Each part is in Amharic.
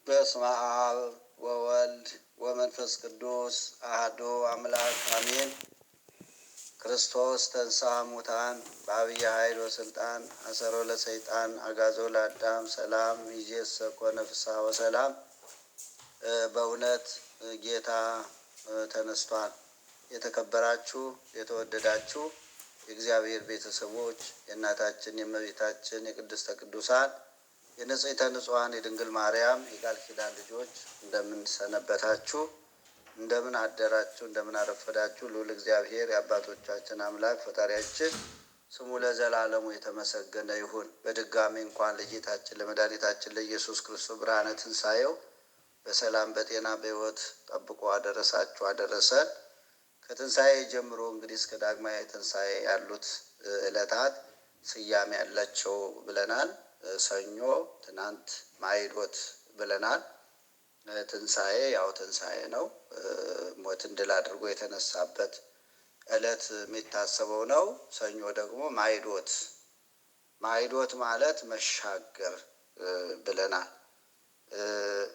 በስመ አብ ወወልድ ወመንፈስ ቅዱስ አሐዱ አምላክ አሜን። ክርስቶስ ተንሥአ እሙታን በዐቢይ ኃይል ወሥልጣን አሰሮ ለሰይጣን አግዓዞ ለአዳም ሰላም ይእዜሰ ኮነ ፍስሐ ወሰላም። በእውነት ጌታ ተነስቷል። የተከበራችሁ የተወደዳችሁ የእግዚአብሔር ቤተሰቦች የእናታችን የእመቤታችን የቅድስተ ቅዱሳን የንጽሕተ ንጹሐን የድንግል ማርያም የቃል ኪዳን ልጆች እንደምን ሰነበታችሁ? እንደምን አደራችሁ? እንደምን አረፈዳችሁ? ልዑል እግዚአብሔር የአባቶቻችን አምላክ ፈጣሪያችን ስሙ ለዘላለሙ የተመሰገነ ይሁን። በድጋሚ እንኳን ለጌታችን ለመድኃኒታችን ለኢየሱስ ክርስቶስ ብርሃነ ትንሣኤው በሰላም በጤና በሕይወት ጠብቆ አደረሳችሁ አደረሰን። ከትንሣኤ ጀምሮ እንግዲህ እስከ ዳግማዊ ትንሣኤ ያሉት ዕለታት ስያሜ ያላቸው ብለናል። ሰኞ ትናንት ማዕዶት ብለናል። ትንሣኤ ያው ትንሣኤ ነው። ሞትን ድል አድርጎ የተነሳበት ዕለት የሚታሰበው ነው። ሰኞ ደግሞ ማዕዶት። ማዕዶት ማለት መሻገር ብለናል።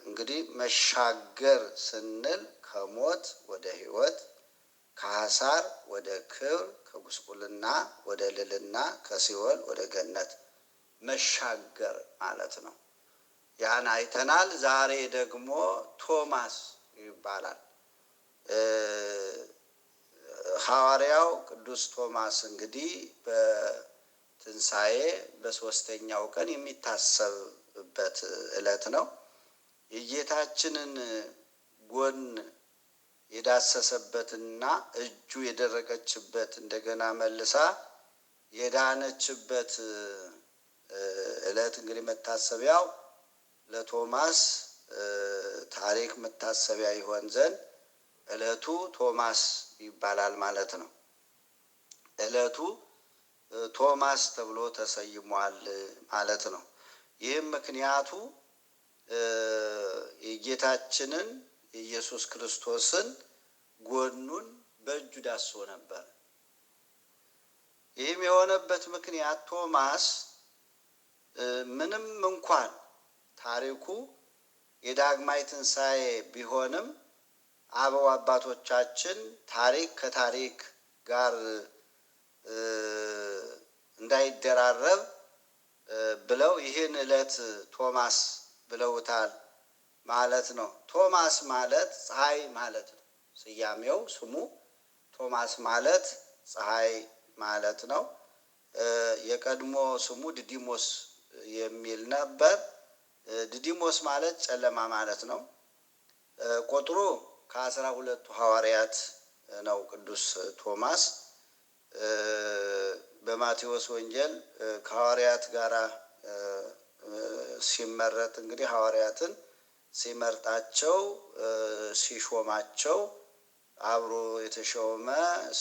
እንግዲህ መሻገር ስንል ከሞት ወደ ሕይወት፣ ከሐሳር ወደ ክብር፣ ከጉስቁልና ወደ ልዕልና፣ ከሲኦል ወደ ገነት መሻገር ማለት ነው። ያን አይተናል። ዛሬ ደግሞ ቶማስ ይባላል። ሐዋርያው ቅዱስ ቶማስ እንግዲህ በትንሣኤ በሦስተኛው ቀን የሚታሰብበት ዕለት ነው። የጌታችንን ጎን የዳሰሰበትና እጁ የደረቀችበት እንደገና መልሳ የዳነችበት ዕለት እንግዲህ መታሰቢያው ለቶማስ ታሪክ መታሰቢያ ይሆን ዘንድ ዕለቱ ቶማስ ይባላል ማለት ነው። ዕለቱ ቶማስ ተብሎ ተሰይሟል ማለት ነው። ይህም ምክንያቱ የጌታችንን የኢየሱስ ክርስቶስን ጎኑን በእጁ ዳሶ ነበር። ይህም የሆነበት ምክንያት ቶማስ ምንም እንኳን ታሪኩ የዳግማይ ትንሣኤ ቢሆንም አበው አባቶቻችን ታሪክ ከታሪክ ጋር እንዳይደራረብ ብለው ይህን ዕለት ቶማስ ብለውታል ማለት ነው። ቶማስ ማለት ፀሐይ ማለት ነው። ስያሜው ስሙ ቶማስ ማለት ፀሐይ ማለት ነው። የቀድሞ ስሙ ድዲሞስ የሚል ነበር። ድዲሞስ ማለት ጨለማ ማለት ነው። ቁጥሩ ከ12 ሐዋርያት ነው። ቅዱስ ቶማስ በማቴዎስ ወንጌል ከሐዋርያት ጋር ሲመረጥ እንግዲህ ሐዋርያትን ሲመርጣቸው ሲሾማቸው አብሮ የተሾመ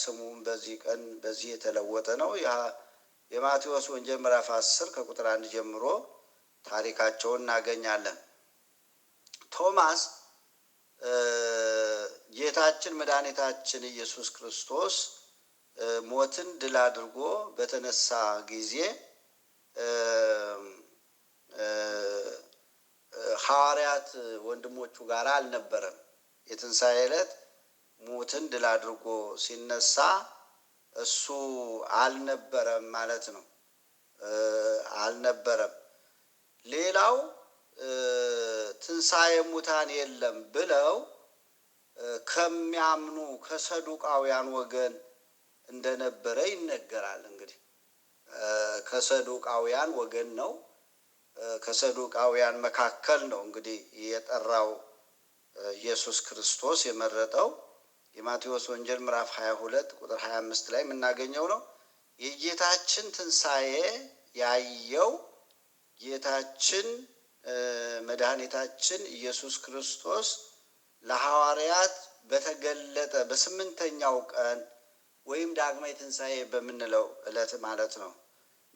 ስሙም በዚህ ቀን በዚህ የተለወጠ ነው። የማቴዎስ ወንጌል ምዕራፍ 10 ከቁጥር 1 ጀምሮ ታሪካቸውን እናገኛለን። ቶማስ ጌታችን መድኃኒታችን ኢየሱስ ክርስቶስ ሞትን ድል አድርጎ በተነሳ ጊዜ ሐዋርያት ወንድሞቹ ጋር አልነበረም። የትንሣኤ ዕለት ሞትን ድል አድርጎ ሲነሳ እሱ አልነበረም ማለት ነው። አልነበረም። ሌላው ትንሣኤ ሙታን የለም ብለው ከሚያምኑ ከሰዱቃውያን ወገን እንደነበረ ይነገራል። እንግዲህ ከሰዱቃውያን ወገን ነው። ከሰዱቃውያን መካከል ነው እንግዲህ የጠራው ኢየሱስ ክርስቶስ የመረጠው። የማቴዎስ ወንጌል ምዕራፍ 22 ቁጥር 25 ላይ የምናገኘው ነው። የጌታችን ትንሣኤ ያየው ጌታችን መድኃኒታችን ኢየሱስ ክርስቶስ ለሐዋርያት በተገለጠ በ8ኛው ቀን ወይም ዳግማይ ትንሣኤ በምንለው ዕለት ማለት ነው።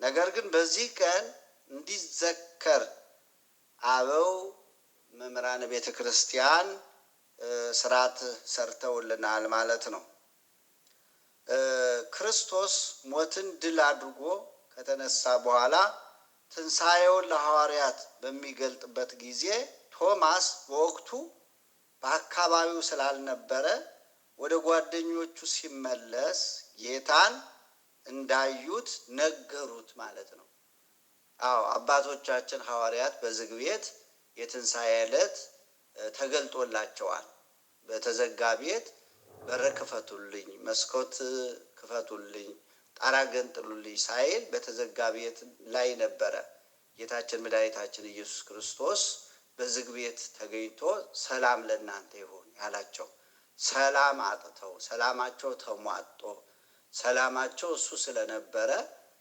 ነገር ግን በዚህ ቀን እንዲዘከር አበው መምህራነ ቤተ ክርስቲያን ስርዓት ሰርተውልናል ማለት ነው። ክርስቶስ ሞትን ድል አድርጎ ከተነሳ በኋላ ትንሣኤውን ለሐዋርያት በሚገልጥበት ጊዜ ቶማስ በወቅቱ በአካባቢው ስላልነበረ ወደ ጓደኞቹ ሲመለስ ጌታን እንዳዩት ነገሩት ማለት ነው። አባቶቻችን ሐዋርያት በዝግ ቤት የትንሣኤ ዕለት ተገልጦላቸዋል። በተዘጋ ቤት በር ክፈቱልኝ፣ መስኮት ክፈቱልኝ፣ ጣራ ገንጥሉልኝ ሳይል በተዘጋ ቤት ላይ ነበረ ጌታችን መድኃኒታችን ኢየሱስ ክርስቶስ በዝግ ቤት ተገኝቶ ሰላም ለእናንተ ይሁን ያላቸው። ሰላም አጥተው ሰላማቸው ተሟጦ ሰላማቸው እሱ ስለነበረ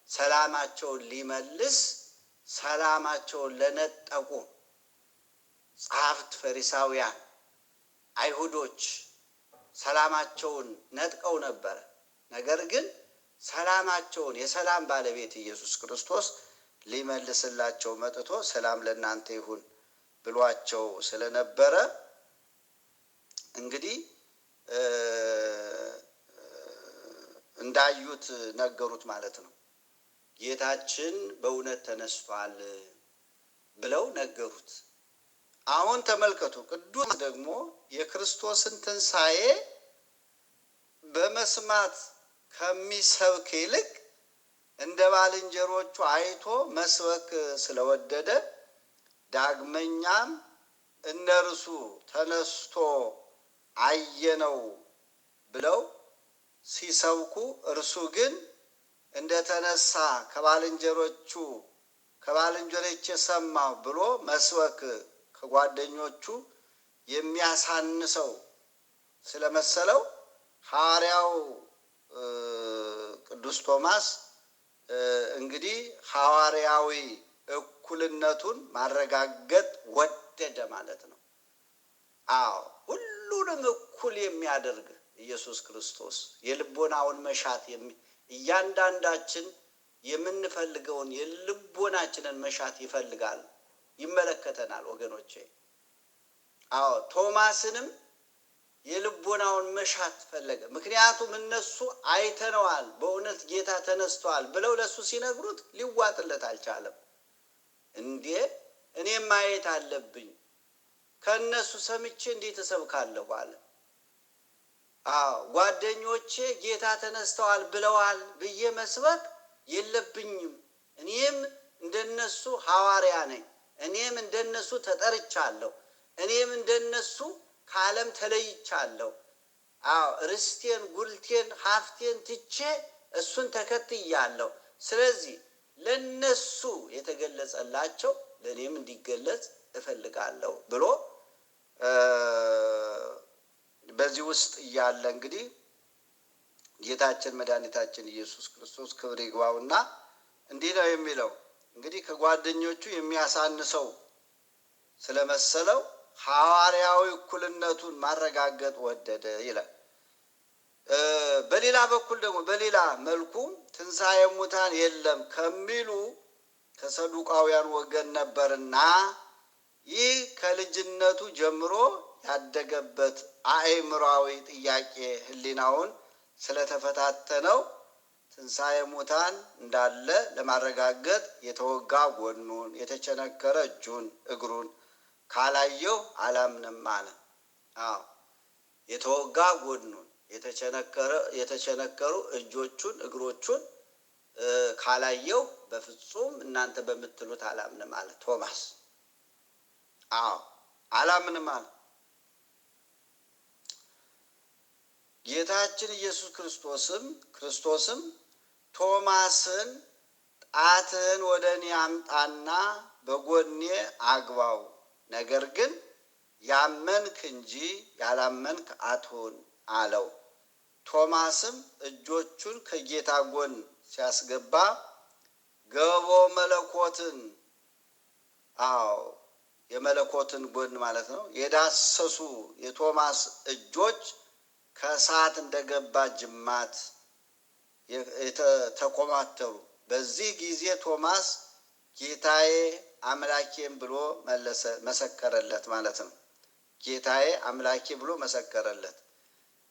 ሰላማቸውን ሊመልስ ሰላማቸውን ለነጠቁ ጸሐፍት፣ ፈሪሳውያን፣ አይሁዶች ሰላማቸውን ነጥቀው ነበረ። ነገር ግን ሰላማቸውን የሰላም ባለቤት ኢየሱስ ክርስቶስ ሊመልስላቸው መጥቶ ሰላም ለእናንተ ይሁን ብሏቸው ስለነበረ እንግዲህ እንዳዩት ነገሩት ማለት ነው። ጌታችን በእውነት ተነስቷል ብለው ነገሩት። አሁን ተመልከቱ፣ ቅዱስ ደግሞ የክርስቶስን ትንሣኤ በመስማት ከሚሰብክ ይልቅ እንደ ባልንጀሮቹ አይቶ መስበክ ስለወደደ ዳግመኛም እነርሱ ተነስቶ አየነው ብለው ሲሰብኩ እርሱ ግን እንደተነሳ ከባልንጀሮቼ ሰማሁ ብሎ መስበክ ከጓደኞቹ የሚያሳንሰው ስለመሰለው ሐዋርያው ቅዱስ ቶማስ እንግዲህ ሐዋርያዊ እኩልነቱን ማረጋገጥ ወደደ ማለት ነው። ሁሉንም እኩል የሚያደርግ ኢየሱስ ክርስቶስ የልቦናውን መሻት እያንዳንዳችን የምንፈልገውን የልቦናችንን መሻት ይፈልጋል፣ ይመለከተናል ወገኖቼ። ቶማስንም የልቦናውን መሻት ፈለገ። ምክንያቱም እነሱ አይተነዋል፣ በእውነት ጌታ ተነስተዋል ብለው ለሱ ሲነግሩት ሊዋጥለት አልቻለም። እንዴ እኔም ማየት አለብኝ፣ ከነሱ ሰምቼ እንዴት እሰብካለሁ አለ። ጓደኞቼ ጌታ ተነስተዋል ብለዋል ብዬ መስበክ የለብኝም። እኔም እንደነሱ ሐዋርያ ነኝ። እኔም እንደነሱ ተጠርቻለሁ። እኔም እንደነሱ ከዓለም ተለይቻለሁ። ርስቴን፣ ጉልቴን፣ ሀብቴን ትቼ እሱን ተከትያለሁ። ስለዚህ ለነሱ የተገለጸላቸው ለእኔም እንዲገለጽ እፈልጋለሁ ብሎ በዚህ ውስጥ እያለ እንግዲህ ጌታችን መድኃኒታችን ኢየሱስ ክርስቶስ ክብር ይግባውና እንዲህ ነው የሚለው። እንግዲህ ከጓደኞቹ የሚያሳንሰው ስለመሰለው ሐዋርያዊ እኩልነቱን ማረጋገጥ ወደደ ይላል። በሌላ በኩል ደግሞ በሌላ መልኩ ትንሣኤ ሙታን የለም ከሚሉ ከሰዱቃውያን ወገን ነበርና ይህ ከልጅነቱ ጀምሮ ያደገበት አእምሯዊ ጥያቄ ሕሊናውን ስለተፈታተነው ትንሣኤ ሙታን እንዳለ ለማረጋገጥ የተወጋ ጎኑን፣ የተቸነከረ እጁን እግሩን ካላየው አላምንም አለ። የተወጋ ጎኑን፣ የተቸነከሩ እጆቹን እግሮቹን ካላየው በፍጹም እናንተ በምትሉት አላምንም አለ ቶማስ። አላምንም አለ። ጌታችን ኢየሱስ ክርስቶስም ቶማስን ጣትህን ወደ እኔ አምጣና በጎኔ አግባው፣ ነገር ግን ያመንክ እንጂ ያላመንክ አትሁን አለው። ቶማስም እጆቹን ከጌታ ጎን ሲያስገባ ገቦ መለኮትን የመለኮትን ጎን ማለት ነው የዳሰሱ የቶማስ እጆች ከእሳት እንደገባ ጅማት ተኮማተሩ። በዚህ ጊዜ ቶማስ ጌታዬ አምላኬም ብሎ መሰከረለት ማለት ነው። ጌታዬ አምላኬ ብሎ መሰከረለት።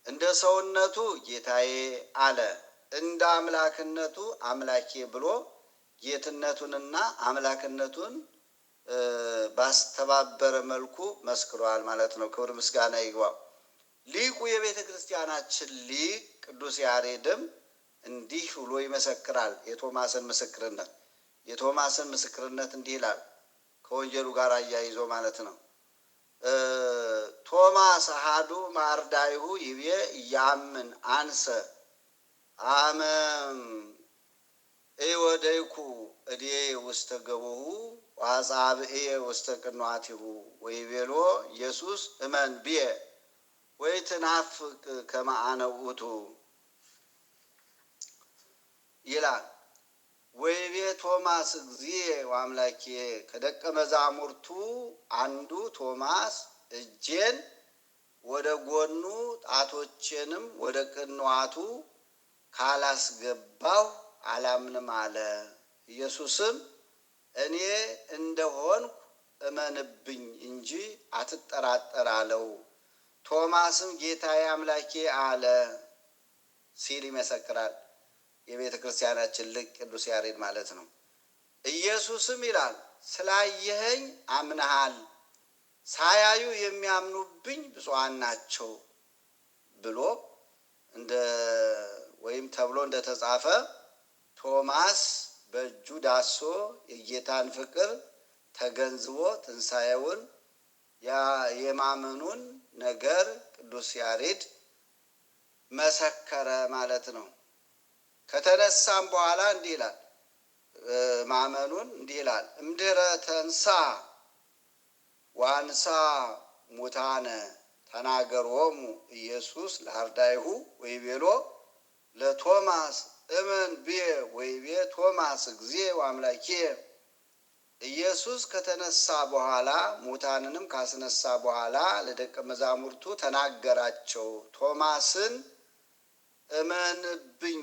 እንደ ሰውነቱ ጌታዬ አለ፣ እንደ አምላክነቱ አምላኬ ብሎ ጌትነቱንና አምላክነቱን ባስተባበረ መልኩ መስክሯል ማለት ነው። ክብር ምስጋና ይግባው። ሊቁ የቤተ ክርስቲያናችን ሊቅ ቅዱስ ያሬድም እንዲህ ብሎ ይመሰክራል። የቶማስን ምስክርነት እንዲህ ይላል፣ ከወንጌሉ ጋር አያይዞ ማለት ነው። ቶማስ አሐዱ ማርዳይሁ ይቤ እያምን አንሰ አመም እወደይኩ እዴ ውስተ ገቦሁ ወአጻብዔ ውስተ ቅንዋቲሁ ወይቤሎ ኢየሱስ እመን ብየ ወይትናፍቅ ከመ አነ ውእቱ ይላል። ወይቤ ቶማስ እግዚእ ወአምላኬ፣ ከደቀ መዛሙርቱ አንዱ ቶማስ እጄን ወደ ጎኑ ጣቶቼንም ወደ ቅንዋቱ ካላስገባሁ አላምንም አለ። ኢየሱስም እኔ እንደሆንኩ እመንብኝ እንጂ አትጠራጠር አለው። ቶማስም ጌታዬ አምላኬ አለ ሲል ይመሰክራል። የቤተ ክርስቲያናችን ሊቅ ቅዱስ ያሬድ ማለት ነው። ኢየሱስም ይላል ስላየኸኝ አምነሃል፣ ሳያዩ የሚያምኑብኝ ብፁዓን ናቸው ብሎ ወይም ተብሎ እንደተጻፈ ቶማስ በእጁ ዳሶ የጌታን ፍቅር ተገንዝቦ ትንሣኤውን የማመኑን ነገር ቅዱስ ያሬድ መሰከረ ማለት ነው። ከተነሳም በኋላ እንዲህ ይላል፣ ማመኑን እንዲህ ይላል፣ እምድኅረ ተንሣ ወአንሣ ሙታነ ተናገሮሙ ኢየሱስ ለአርዳኢሁ ወይቤሎ ለቶማስ እመን ብየ ወይቤ ቶማስ እግዚእ ወአምላኬ። ኢየሱስ ከተነሳ በኋላ ሙታንንም ካስነሳ በኋላ ለደቀ መዛሙርቱ ተናገራቸው። ቶማስን እመንብኝ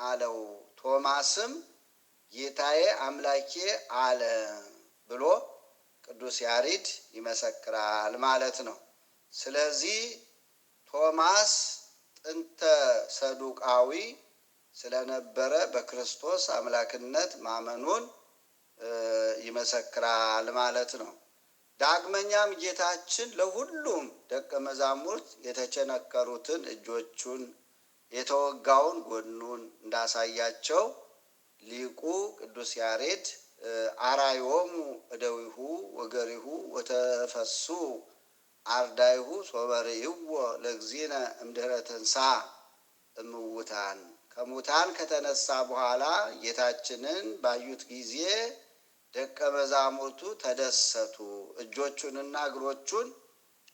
አለው። ቶማስም ጌታዬ አምላኬ አለ ብሎ ቅዱስ ያሬድ ይመሰክራል ማለት ነው። ስለዚህ ቶማስ ጥንተ ሰዱቃዊ ስለነበረ በክርስቶስ አምላክነት ማመኑን ይመሰክራል ማለት ነው። ዳግመኛም ጌታችን ለሁሉም ደቀ መዛሙርት የተቸነከሩትን እጆቹን የተወጋውን ጎኑን እንዳሳያቸው ሊቁ ቅዱስ ያሬድ አራዮሙ እደዊሁ ወገሪሁ ወተፈሱ አርዳይሁ ሶበርይዎ ለእግዚእነ እምድኅረ ተንሥአ እሙታን። ከሙታን ከተነሳ በኋላ ጌታችንን ባዩት ጊዜ ደቀ መዛሙርቱ ተደሰቱ፣ እጆቹንና እግሮቹን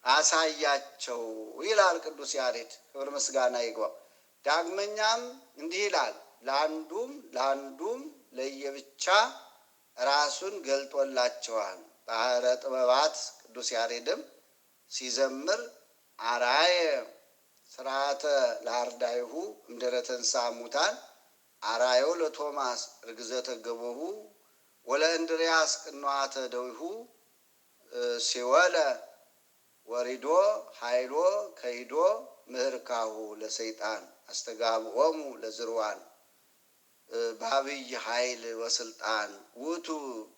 አሳያቸው ይላል ቅዱስ ያሬድ። ክብር ምስጋና ይግባው። ዳግመኛም እንዲህ ይላል፣ ለአንዱም ለየብቻ ራሱን ገልጦላቸዋል። ባሕረ ጥበባት ቅዱስ ያሬድም ሲዘምር አርአየ ስርዓተ ለአርዳኢሁ እምድኅረ ተንሥአ እሙታን አርአዮ ለቶማስ ርግዘተ ገቦሁ ወለእንድርያስ ቅንዋተ እደዊሁ ሲወለ ወሪዶ ኃይሎ ከይዶ ምህርካሁ ለሰይጣን አስተጋብኦሙ ለዝርዋን በአብይ ኃይል ወስልጣን ውእቱ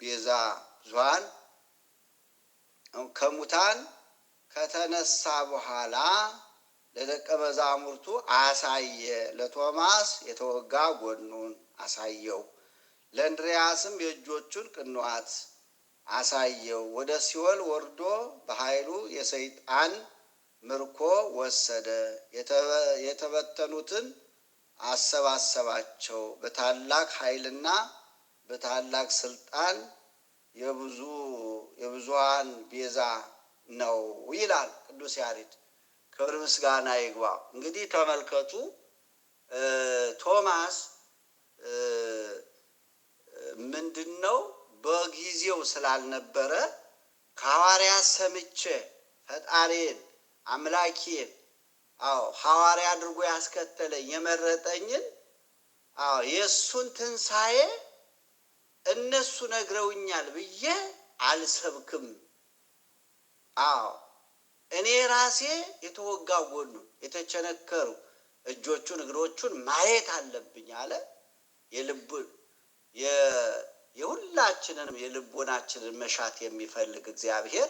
ቤዛ ብዙኃን። ከሙታን ከተነሳ በኋላ ለደቀ መዛሙርቱ አሳየ። ለቶማስ የተወጋ ጎኑን አሳየው፣ ለእንድርያስም የእጆቹን ቅንዋት አሳየው። ወደ ሲኦል ወርዶ በኃይሉ የሰይጣን ምርኮ ወሰደ። የተበተኑትን አሰባሰባቸው። በታላቅ ኃይልና በታላቅ ስልጣን የብዙኃን ቤዛ ነው ይላል ቅዱስ ያሬድ። ክብር ምስጋና ይግባ። እንግዲህ ተመልከቱ፣ ቶማስ ምንድን ነው በጊዜው ስላልነበረ ከሐዋርያት ሰምቼ ፈጣሪን አምላኬን ሐዋርያ አድርጎ ያስከተለኝ የመረጠኝን የእሱን ትንሣኤ እነሱ ነግረውኛል ብዬ አልሰብክም። እኔ ራሴ የተወጋ ጎኑን የተቸነከሩ እጆቹን እግሮቹን ማየት አለብኝ አለ። የሁላችንንም የልቦናችንን መሻት የሚፈልግ እግዚአብሔር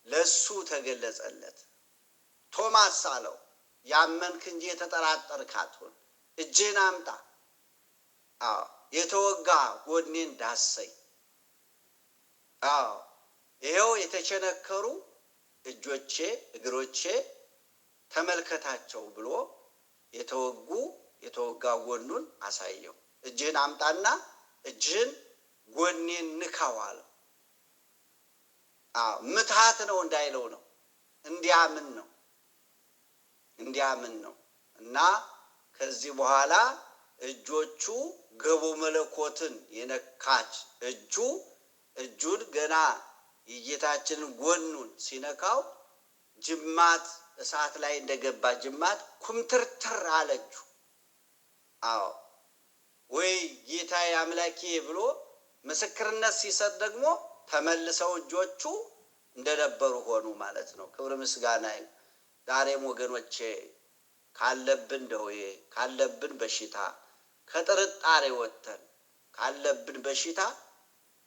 ለሱ ተገለጸለት። ቶማስ አለው ያመንክ እንጂ የተጠራጠርክ አትሁን፣ እጅህን አምጣ፣ የተወጋ ጎኔን ዳሰኝ፣ ይኸው የተቸነከሩ እጆቼ እግሮቼ ተመልከታቸው ብሎ የተወጋ ጎኑን አሳየው። እጅህን አምጣና እጅህን ጎኔን ንካው አለው። ምትሃት ነው እንዳይለው ነው፣ እንዲያምን ነው። እና ከዚህ በኋላ እጆቹ ገቦ መለኮትን የነካች እጁን ገና የጌታችንን ጎኑን ሲነካው ጅማት እሳት ላይ እንደገባ ጅማት ኩምትርትር አለጁ። ወይ ጌታዬ አምላኬ ብሎ ምስክርነት ሲሰጥ ደግሞ ተመልሰው እጆቹ እንደነበሩ ሆኑ ማለት ነው። ክብር ምስጋና። ዛሬም ወገኖቼ ካለብን ደዌ ካለብን በሽታ ከጥርጣሬ ወጥተን ካለብን በሽታ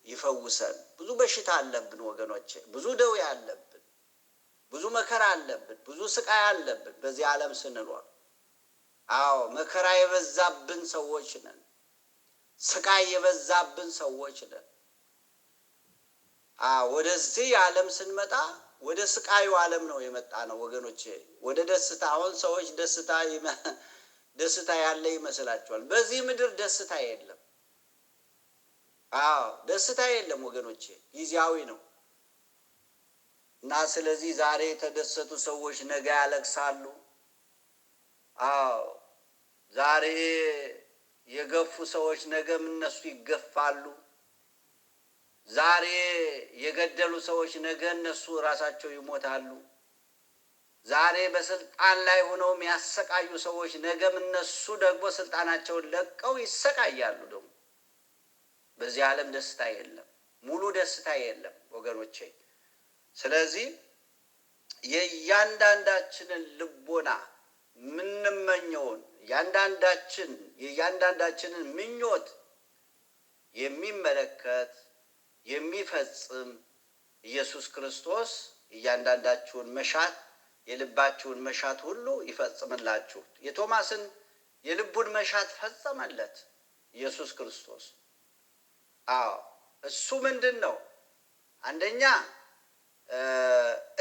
ይፈውሰን። ብዙ በሽታ አለብን ወገኖቼ፣ ብዙ ደዌ አለብን፣ ብዙ መከራ አለብን፣ ብዙ ስቃይ አለብን በዚህ ዓለም ስንኖር። መከራ የበዛብን ሰዎች ነን፣ ስቃይ የበዛብን ሰዎች ነን። ወደዚህ ዓለም ስንመጣ ወደ ስቃዩ ዓለም ነው የመጣ ነው ወገኖቼ። ወደ ደስታ አሁን ሰዎች ደስታ ያለ ይመስላቸዋል። በዚህ ምድር ደስታ የለም። ደስታ የለም ወገኖቼ፣ ጊዜያዊ ነው። እና ስለዚህ ዛሬ የተደሰቱ ሰዎች ነገ ያለቅሳሉ። ዛሬ የገፉ ሰዎች ነገም እነሱ ይገፋሉ። ዛሬ የገደሉ ሰዎች ነገ እነሱ ራሳቸው ይሞታሉ። ዛሬ በስልጣን ላይ ሆነው የሚያሰቃዩ ሰዎች ነገም እነሱ ደግሞ ስልጣናቸውን ለቀው ይሰቃያሉ። ደግሞ በዚህ ዓለም ደስታ የለም፣ ሙሉ ደስታ የለም ወገኖቼ። ስለዚህ የእያንዳንዳችንን ልቦና የምንመኘውን የእያንዳንዳችንን ምኞት የሚመለከት የሚፈጽም ኢየሱስ ክርስቶስ እያንዳንዳችሁን መሻት የልባችሁን መሻት ሁሉ ይፈጽምላችሁ። የቶማስን የልቡን መሻት ፈጸመለት ኢየሱስ ክርስቶስ። እሱ ምንድን ነው? አንደኛ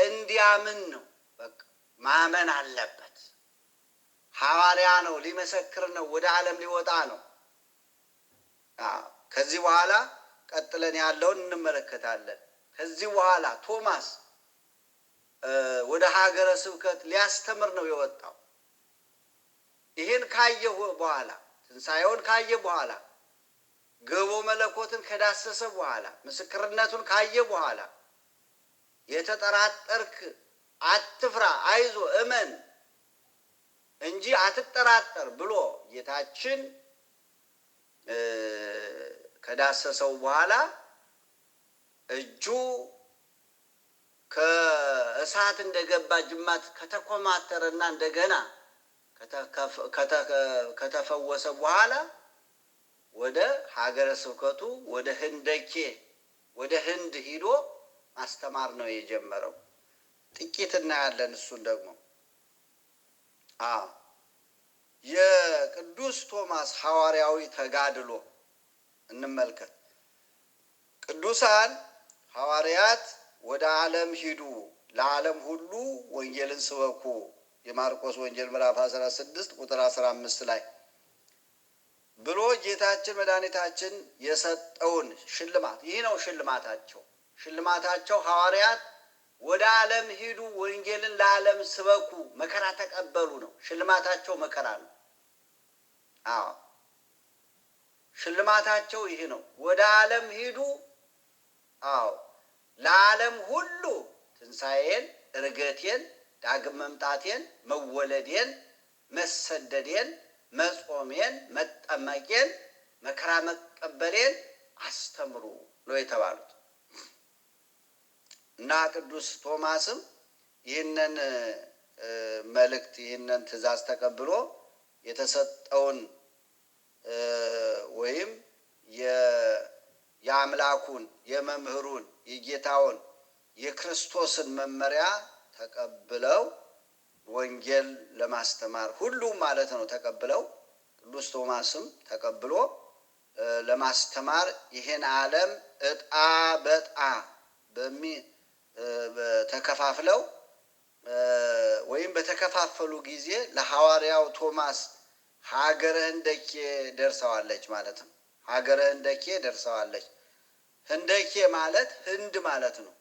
እንዲያምን ነው። በቃ ማመን አለበት። ሐዋርያ ነው፣ ሊመሰክር ነው፣ ወደ ዓለም ሊወጣ ነው። ከዚህ በኋላ ቀጥለን ያለውን እንመለከታለን። ከዚህ በኋላ ቶማስ ወደ ሀገረ ስብከት ሊያስተምር ነው የወጣው። ይህን ካየ በኋላ ትንሣኤውን ካየ በኋላ ገቦ መለኮትን ከዳሰሰ በኋላ ምስክርነቱን ካየ በኋላ የተጠራጠርክ አትፍራ፣ አይዞ እመን እንጂ አትጠራጠር ብሎ ጌታችን ከዳሰሰው በኋላ እጁ ከእሳት እንደገባ ጅማት ከተኮማተረና እንደገና ከተፈወሰ በኋላ ወደ ሀገረ ስብከቱ ወደ ህንደኬ ወደ ህንድ ሂዶ ማስተማር ነው የጀመረው። ጥቂት እናያለን። እሱን ደግሞ የቅዱስ ቶማስ ሐዋርያዊ ተጋድሎ እንመልከት። ቅዱሳን ሐዋርያት ወደ ዓለም ሂዱ፣ ለዓለም ሁሉ ወንጌልን ስበኩ፣ የማርቆስ ወንጌል ምዕራፍ 16 ቁጥር 15 ላይ ብሎ ጌታችን መድኃኒታችን የሰጠውን ሽልማት፣ ይህ ነው ሽልማታቸው ሐዋርያት ወደ ዓለም ሂዱ፣ ወንጌልን ለዓለም ስበኩ፣ መከራ ተቀበሉ ነው ሽልማታቸው። መከራ ነው። ሽልማታቸው ይህ ነው። ወደ ዓለም ሂዱ፣ ለዓለም ሁሉ ትንሣኤን፣ እርገቴን፣ ዳግም መምጣቴን፣ መወለዴን፣ መሰደዴን፣ መጾሜን፣ መጠመቄን፣ መከራ መቀበሌን አስተምሩ ነው የተባሉት። እና ቅዱስ ቶማስም ይህንን መልእክት ይህንን ትእዛዝ ተቀብሎ የተሰጠውን ወይም የአምላኩን የመምህሩን የጌታውን የክርስቶስን መመሪያ ተቀብለው ወንጌል ለማስተማር ሁሉም ማለት ነው ተቀብለው ቅዱስ ቶማስም ተቀብሎ ለማስተማር ይሄን ዓለም እጣ በጣ ተከፋፍለው ወይም በተከፋፈሉ ጊዜ ለሐዋርያው ቶማስ ሀገረ ህንደኬ ደርሰዋለች ማለት ነው። ሀገረ ህንደኬ ደርሰዋለች። ህንደኬ ማለት ህንድ ማለት ነው።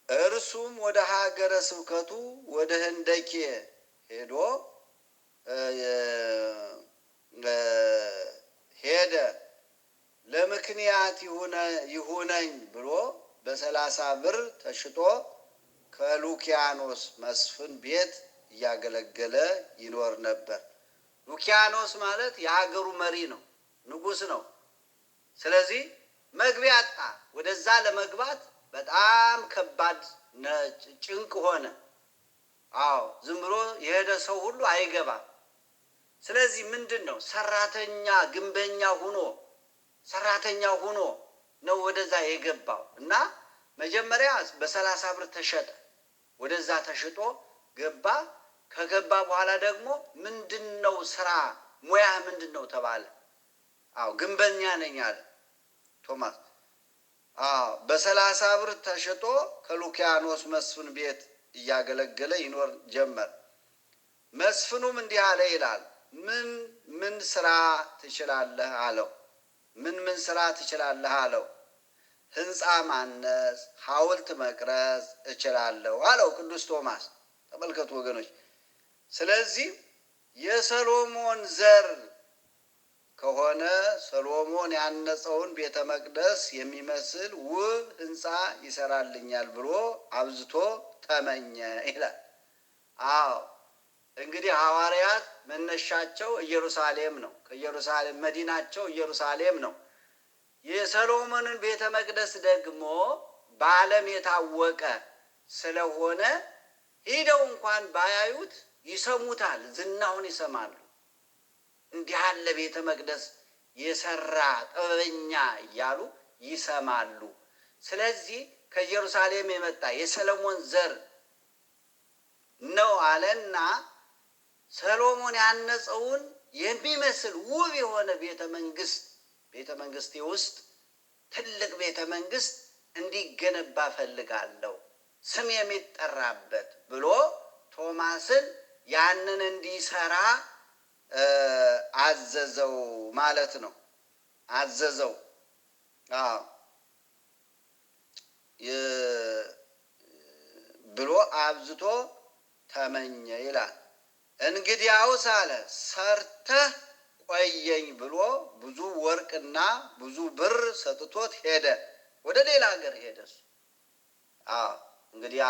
እርሱም ወደ ሀገረ ስብከቱ ወደ ህንደኬ ሄዶ ሄደ። ለምክንያት ይሁነኝ ብሎ በ30 ብር ተሽጦ ከሉኪያኖስ መስፍን ቤት እያገለገለ ይኖር ነበር። ሉኪያኖስ ማለት የሀገሩ መሪ ነው፣ ንጉስ ነው። ስለዚህ መግቢያ አጣ። ወደዛ ለመግባት በጣም ከባድ ጭንቅ ሆነ። አዎ ዝም ብሎ የሄደ ሰው ሁሉ አይገባም። ስለዚህ ምንድን ነው ሰራተኛ ግንበኛ ሁኖ ነው ወደዛ የገባው እና መጀመሪያ በ30 ብር ተሸጠ። ወደዛ ተሽጦ ገባ። ከገባ በኋላ ደግሞ ምንድነው ስራ ሙያ ምንድነው ተባለ። አዎ ግንበኛ ነኝ አለ ቶማስ። በ30 ብር ተሽጦ ከሉኪያኖስ መስፍን ቤት እያገለገለ ይኖር ጀመር። መስፍኑም እንዲህ አለ ይላል፣ ምን ስራ ትችላለህ አለው። ምን ስራ ትችላለህ አለው። ህንፃ ማነጽ፣ ሐውልት መቅረጽ እችላለሁ አለው ቅዱስ ቶማስ። ተመልከቱ ወገኖች። ስለዚህ የሰሎሞን ዘር ከሆነ ሰሎሞን ያነጸውን ቤተ መቅደስ የሚመስል ውብ ህንፃ ይሰራልኛል ብሎ አብዝቶ ተመኘ ይላል። አዎ እንግዲህ ሐዋርያት መነሻቸው ኢየሩሳሌም ነው። ከኢየሩሳሌም መዲናቸው ኢየሩሳሌም ነው። የሰሎሞንን ቤተ መቅደስ ደግሞ በዓለም የታወቀ ስለሆነ ሄደው እንኳን ባያዩት ይሰሙታል፣ ዝናውን ይሰማሉ። እንዲህ ያለ ቤተ መቅደስ የሰራ ጥበበኛ እያሉ ይሰማሉ። ስለዚህ ከኢየሩሳሌም የመጣ የሰሎሞን ዘር ነው አለና ሰሎሞን ያነጸውን የሚመስል ውብ የሆነ ቤተ መንግስቴ ውስጥ ትልቅ ቤተ መንግስት እንዲገነባ ፈልጋለሁ፣ ስም የሚጠራበት ብሎ ቶማስን ያንን እንዲሰራ አዘዘው ማለት ነው። አዘዘው ብሎ አብዝቶ ተመኘ ይላል። እንግዲያውስ አለ ሰርተህ ቆየኝ ብሎ ብዙ ወርቅና ብዙ ብር ሰጥቶት ሄደ። ወደ ሌላ ሀገር ሄደ። እንግዲህ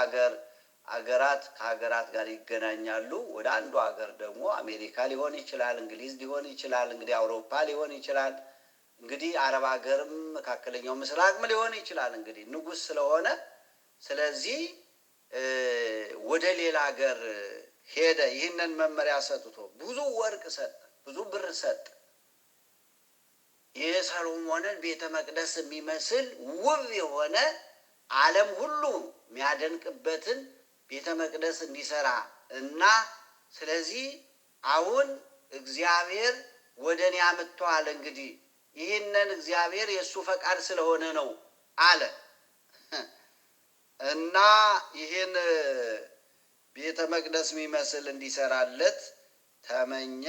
አገራት ከሀገራት ጋር ይገናኛሉ። ወደ አንዱ ሀገር ደግሞ አሜሪካ ሊሆን ይችላል፣ እንግሊዝ ሊሆን ይችላል፣ እንግዲህ አውሮፓ ሊሆን ይችላል፣ እንግዲህ አረብ ሀገርም መካከለኛው ምስራቅም ሊሆን ይችላል። እንግዲህ ንጉስ ስለሆነ ስለዚህ ወደ ሌላ ሀገር ሄደ። ይህንን መመሪያ ሰጥቶ ብዙ ወርቅ ሰጠ፣ ብዙ ብር ሰጠ። የሰሎሞንን ቤተ መቅደስ የሚመስል ውብ የሆነ ዓለም ሁሉ የሚያደንቅበትን ቤተ መቅደስ እንዲሰራ እና ስለዚህ አሁን እግዚአብሔር ወደ እኔ አምጥቷል። እንግዲህ ይህንን እግዚአብሔር የእሱ ፈቃድ ስለሆነ ነው አለ እና ይህን ቤተ መቅደስ የሚመስል እንዲሰራለት ተመኘ።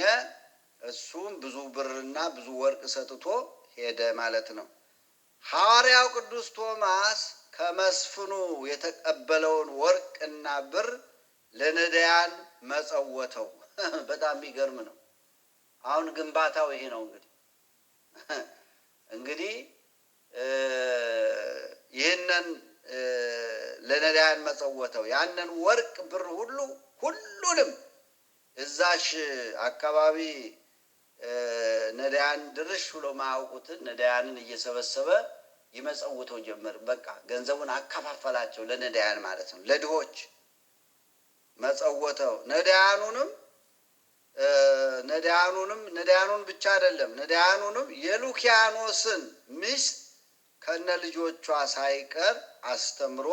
እሱም ብዙ ብርና ብዙ ወርቅ ሰጥቶ ሄደ ማለት ነው። ሐዋርያው ቅዱስ ቶማስ ከመስፍኑ የተቀበለውን ወርቅና ብር ለነዳያን መጸወተው። በጣም የሚገርም ነው። አሁን ግንባታው ይሄ ነው። እንግዲህ ይህንን ለነዳያን መጸወተው። ያንን ወርቅ ብር ሁሉንም እዛሽ አካባቢ ነዳያን ድርሽ ብሎ ማያውቁትን ነዳያንን እየሰበሰበ ይመጸውተው ጀመር። በቃ ገንዘቡን አከፋፈላቸው ለነዳያን ማለት ነው፣ ለድሆች መጸወተው። ነዳያኑንም ነዳያኑን ብቻ አይደለም፣ ነዳያኑንም የሉኪያኖስን ሚስት ከነ ልጆቿ ሳይቀር አስተምሮ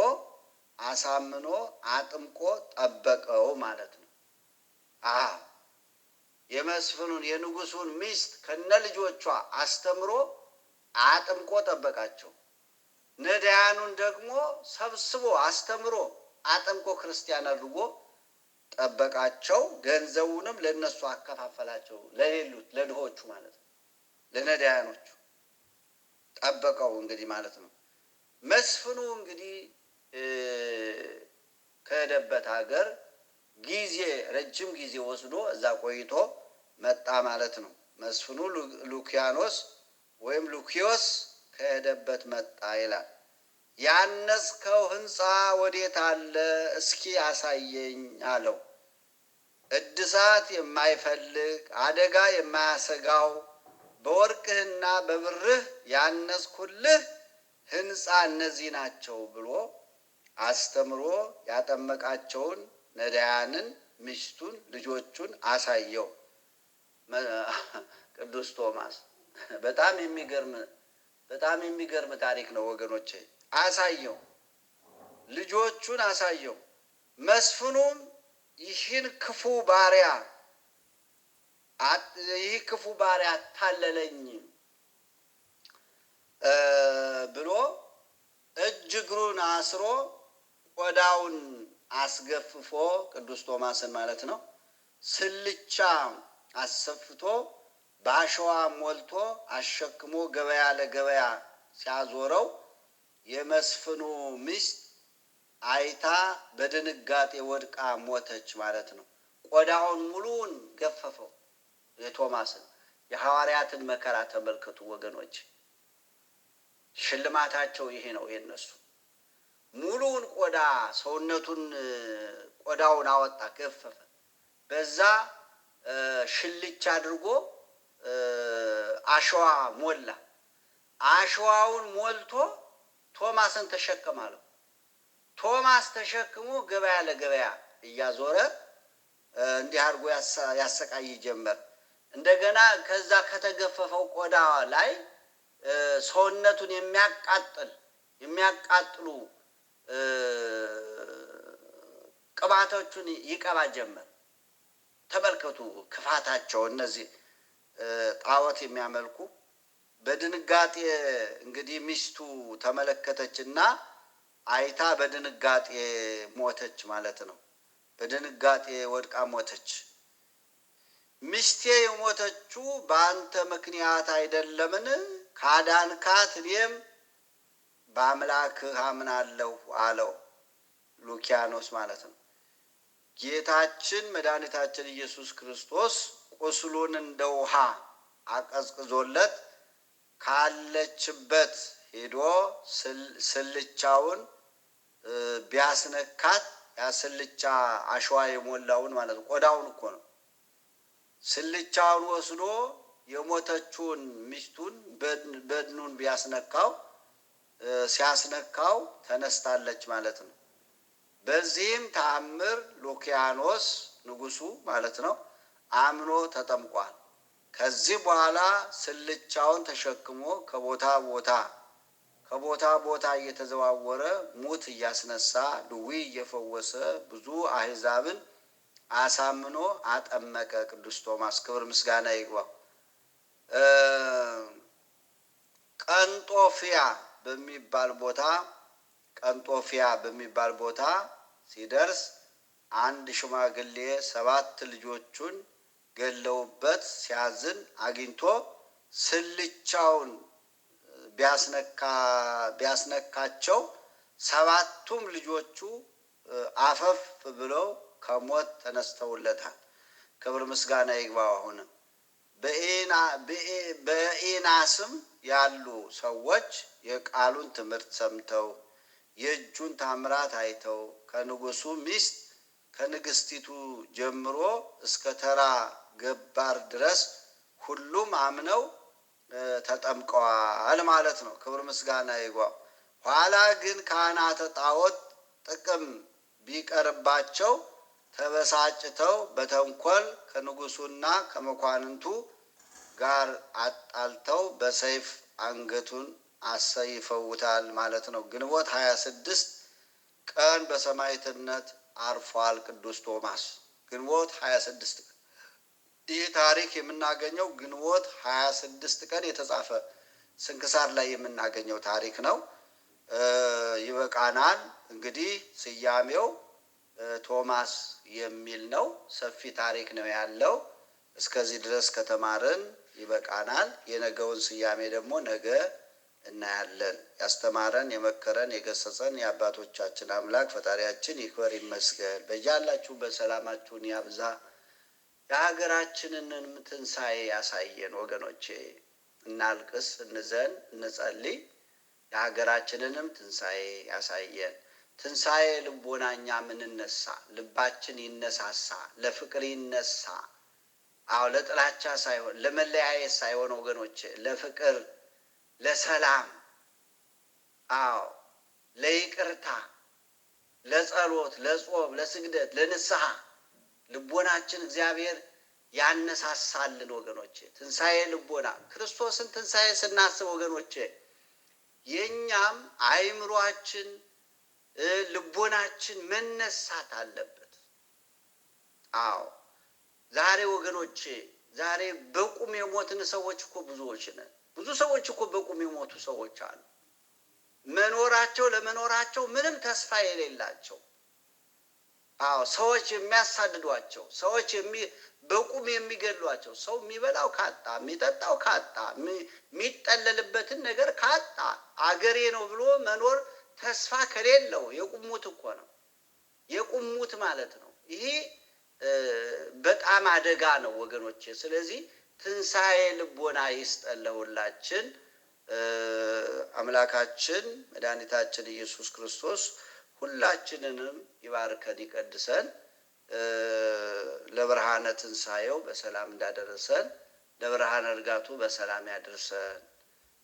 አሳምኖ አጥምቆ ጠበቀው ማለት ነው። የመስፍኑን የንጉሱን ሚስት ከነ ልጆቿ አስተምሮ አጥምቆ ጠበቃቸው። ነዳያኑን ደግሞ ሰብስቦ አስተምሮ አጥምቆ ክርስቲያን አድርጎ ጠበቃቸው። ገንዘቡንም ለነሱ አከፋፈላቸው፣ ለሌሉት ለድሆቹ ማለት ነው። ለነዳያኖቹ ጠበቀው እንግዲህ ማለት ነው። መስፍኑ እንግዲህ ከሄደበት ሀገር ረጅም ጊዜ ወስዶ እዛ ቆይቶ መጣ ማለት ነው። መስፍኑ ሉኪያኖስ ወይም ሉኪዮስ ከሄደበት መጣ ይላል። ያነጽከው ሕንፃ ወዴት አለ? እስኪ አሳየኝ አለው። እድሳት የማይፈልግ አደጋ የማያሰጋው በወርቅህና በብርህ ያነጽኩልህ ሕንፃ እነዚህ ናቸው ብሎ አስተምሮ ያጠመቃቸውን ነዳያንን፣ ሚስቱን፣ ልጆቹን አሳየው ቅዱስ ቶማስ። በጣም የሚገርም ታሪክ ነው ወገኖቼ። አሳየው፣ ልጆቹን አሳየው። መስፍኑም ይህ ክፉ ባሪያ አታለለኝ ብሎ እጅ እግሩን አስሮ ቆዳውን አስገፍፎ ቅዱስ ቶማስን ማለት ነው ስልቻ አሰፍቶ በአሸዋ ሞልቶ አሸክሞ ገበያ ለገበያ ሲያዞረው የመስፍኑ ሚስት አይታ በድንጋጤ ወድቃ ሞተች ማለት ነው። ቆዳውን ሙሉውን ገፈፈው የቶማስን። የሐዋርያትን መከራ ተመልከቱ ወገኖች። ሽልማታቸው ይሄ ነው የነሱ። ሙሉውን ቆዳ ሰውነቱን ቆዳውን አወጣ፣ ገፈፈ። በዛ ሽልቻ አድርጎ አሸዋ ሞላ። አሸዋውን ሞልቶ ቶማስን ተሸከማለሁ። ቶማስ ተሸክሞ ገበያ ለገበያ እያዞረ እንዲህ አድርጎ ያሰቃይ ጀመር። እንደገና ከዛ ከተገፈፈው ቆዳ ላይ ሰውነቱን የሚያቃጥሉ ቅባቶቹን ይቀባ ጀመር። ተመልከቱ ክፋታቸው። እነዚህ ጣዖት የሚያመልኩ በድንጋጤ እንግዲህ ሚስቱ ተመለከተችና አይታ በድንጋጤ ሞተች ማለት ነው። በድንጋጤ ወድቃ ሞተች። ሚስቴ የሞተችው በአንተ ምክንያት አይደለምን? ካዳንካት እኔም በአምላክህ አምናለሁ አለው ሉኪያኖስ ማለት ነው። ጌታችን መድኃኒታችን ኢየሱስ ክርስቶስ ቁስሉን እንደ ውሃ አቀዝቅዞለት ካለችበት ሄዶ ስልቻውን ቢያስነካት፣ ያስልቻ አሸዋ የሞላውን ማለት ነው፣ ቆዳውን እኮ ነው። ስልቻውን ወስዶ የሞተችውን ሚስቱን በድኑን ሲያስነካው ተነስታለች ማለት ነው። በዚህም ተአምር ሉኪያኖስ ንጉሱ ማለት ነው አምኖ ተጠምቋል። ከዚህ በኋላ ስልቻውን ተሸክሞ ከቦታ ቦታ እየተዘዋወረ ሙት እያስነሳ ድውይ እየፈወሰ ብዙ አሕዛብን አሳምኖ አጠመቀ ቅዱስ ቶማስ። ክብር ምስጋና ይግባው። ቀንጦፊያ በሚባል ቦታ ሲደርስ አንድ ሽማግሌ 7 ልጆቹን ገለውበት ሲያዝን አግኝቶ ስልቻውን ቢያስነካቸው 7ቱም ልጆቹ አፈፍ ብለው ከሞት ተነስተውለታል። ክብር ምስጋና ይግባው። አሁንም በኢናስም ያሉ ሰዎች የቃሉን ትምህርት ሰምተው የእጁን ታምራት አይተው ከንጉሱ ሚስት ከንግስቲቱ ጀምሮ እስከ ተራ ገባር ድረስ ሁሉም አምነው ተጠምቀዋል ማለት ነው። ክብር ምስጋና ይግባው። ኋላ ግን ካህናተ ጣዖት ጥቅም ቢቀርባቸው ተበሳጭተው በተንኮል ከንጉሱና ከመኳንንቱ ጋር አጣልተው በሰይፍ አንገቱን አሰይፈውታል ማለት ነው። ግንቦት 26 ቀን በሰማዕትነት አርፏል ቅዱስ ቶማስ። ግንቦት 26 ቀን ይህ ታሪክ የምናገኘው ግንቦት 26 ቀን የተጻፈ ስንክሳር ላይ የምናገኘው ታሪክ ነው። ይበቃናል። እንግዲህ ስያሜው ቶማስ የሚል ነው። ሰፊ ታሪክ ነው ያለው። እስከዚህ ድረስ ከተማርን ይበቃናል። የነገውን ስያሜ ደግሞ ነገ እናያለን። ያስተማረን፣ የመከረን፣ የገሰጸን የአባቶቻችን አምላክ ፈጣሪያችን ይክበር ይመስገን። በያላችሁበት ሰላማችሁን ያብዛ። የሀገራችንን ትንሣኤ ያሳየን ወገኖቼ። እናልቅስ፣ እንዘን፣ እንጸልይ። የሀገራችንንም ትንሣኤ ያሳየን። ትንሣኤ ልቦናኛ ምንነሳ፣ ልባችን ይነሳሳ፣ ለፍቅር ይነሳ። አዎ ለጥላቻ ሳይሆን ለመለያየት ሳይሆን ወገኖቼ፣ ለፍቅር፣ ለሰላም፣ አዎ ለይቅርታ፣ ለጸሎት፣ ለጾም፣ ለስግደት፣ ለንስሐ ልቦናችን እግዚአብሔር ያነሳሳልን ወገኖቼ። ትንሣኤ ልቦና ክርስቶስን ትንሣኤ ስናስብ ወገኖቼ የኛም አእምሯችን ልቦናችን መነሳት አለበት። አዎ ዛሬ ወገኖቼ ዛሬ በቁም የሞትን ሰዎች እኮ ብዙዎች ነን። ብዙ ሰዎች እኮ በቁም የሞቱ ሰዎች አሉ። መኖራቸው ለመኖራቸው ምንም ተስፋ የሌላቸው። አዎ ሰዎች የሚያሳድዷቸው፣ ሰዎች በቁም የሚገድሏቸው፣ ሰው የሚበላው ካጣ፣ የሚጠጣው ካጣ፣ የሚጠለልበትን ነገር ካጣ፣ አገሬ ነው ብሎ መኖር ተስፋ ከሌለው የቁሙት እኮ ነው። የቁሙት ማለት ነው። ይሄ በጣም አደጋ ነው ወገኖቼ። ስለዚህ ትንሣኤ ልቦና ይስጠን ለሁላችን። አምላካችን መድኃኒታችን ኢየሱስ ክርስቶስ ሁላችንንም ይባርከን ይቀድሰን። ለብርሃነ ትንሣኤው በሰላም እንዳደረሰን ለብርሃነ እርጋቱ በሰላም ያደርሰን።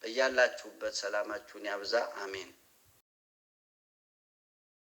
በያላችሁበት ሰላማችሁን ያብዛ። አሜን።